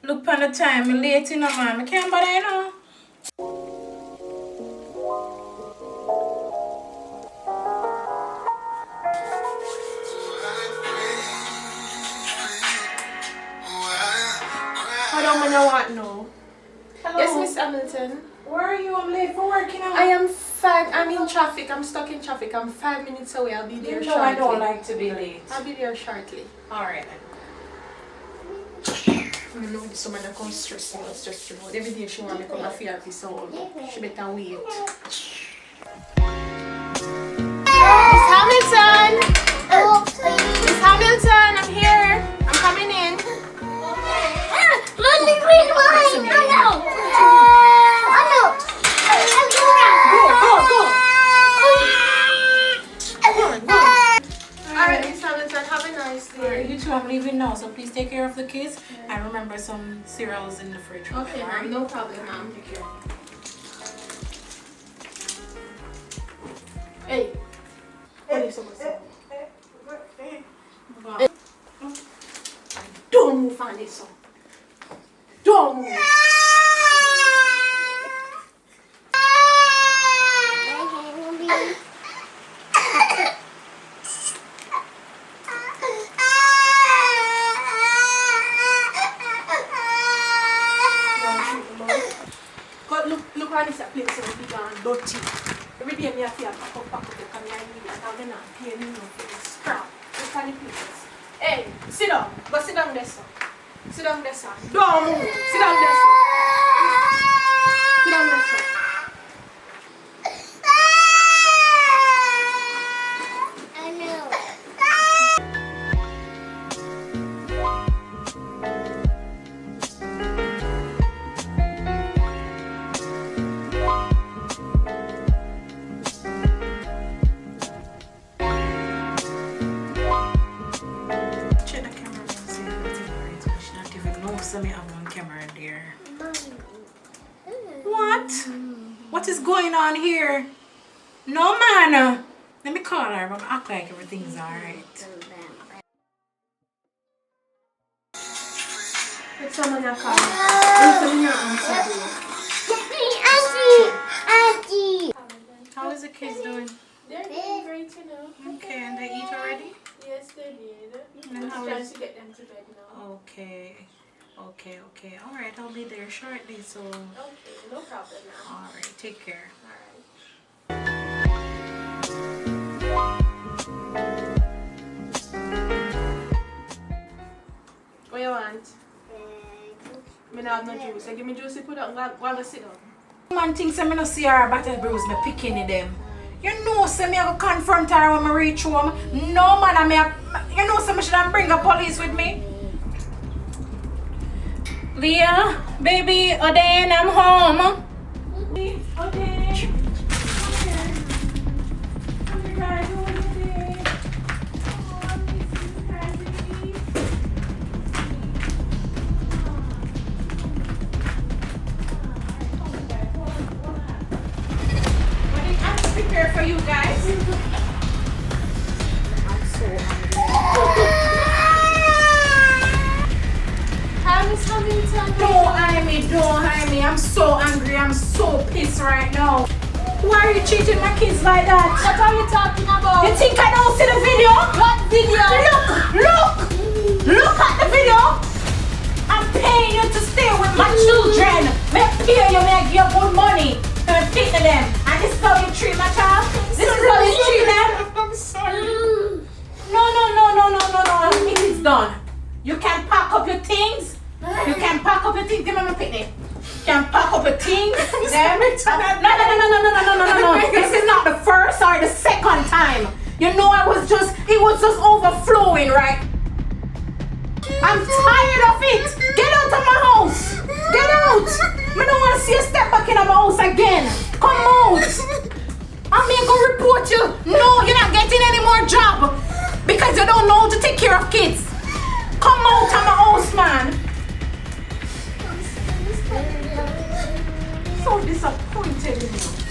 Look on the time, I'm late, you know, man. I can't bother, you know. I don't know what now. Hello. Yes, Miss Hamilton. Where are you? I'm late for work, you know. I'm in traffic. I'm stuck in traffic. I'm 5 minutes away. I'll be there You know shortly. I don't like to be late. I'll be there shortly. Alright. I know this woman that comes stress me out. Every day she want me to come to therapy, so she better wait. Miss Hamilton! Miss Hamilton, I'm here. I'm coming in. Alright, Miss Hamilton, have a nice day. Alright, you two, I'm leaving now, so please take care of the kids. And remember some cereals in the fridge. Okay, ma'am, no problem, ma'am. Take care. Hey. What is supposed to Don't move on this one. Don't move. Look on this place so big and dirty. Every day I feel pack up because I need it. I'm not paying you for this scrap. Look on the place. Hey, sit down. Go sit down there, sir. Sit down there, sir. Don't move. Sit down there, sir. Sit down there, sir. I know. So me have one camera there. What? What is going on here? No man. Let me call her, but I act like everything's alright. Let someone call me. Auntie! How is the kids doing? They're doing great, you know. Okay, and they eat already? Yes, they did. And I'm how trying is... to get them to bed now. Okay. Alright, I'll be there shortly, so... Okay, no problem now. Alright, take care. Alright. What you want? Me not have no juice. So give me juice, you put up, go sit down. Man thinks I'm not see her battle bruise me picking in them. You know, say me I go confront her when I reach home. No man, you know, say me should have bring the police with me. Liah, baby, Odaine, I'm home. Odaine, I'm prepared for you guys. I'm so hungry. Miss Hamilton. Don't hire me. I'm so angry. I'm so pissed right now. Why are you treating my kids like that? What are you talking about? You think I don't see the video? What video? Look at the video. I'm paying you to stay with my children. May I pay you, may I give you good money to pick them. And this is how you treat my child? This is how you treat them? I'm sorry. No. It is done. You can pack up your things. You can pack up your things. Give me my picnic. You can pack up your things. Then... No. This is not the first or the second time. You know, it was just overflowing, right? I'm tired of it. Get out of my house. Get out. I don't want to see you step back in my house again. Come out. I'm going to report you. No, you're not getting any more job because you don't know how to take care of kids. Come out of my house, man. So disappointed in you.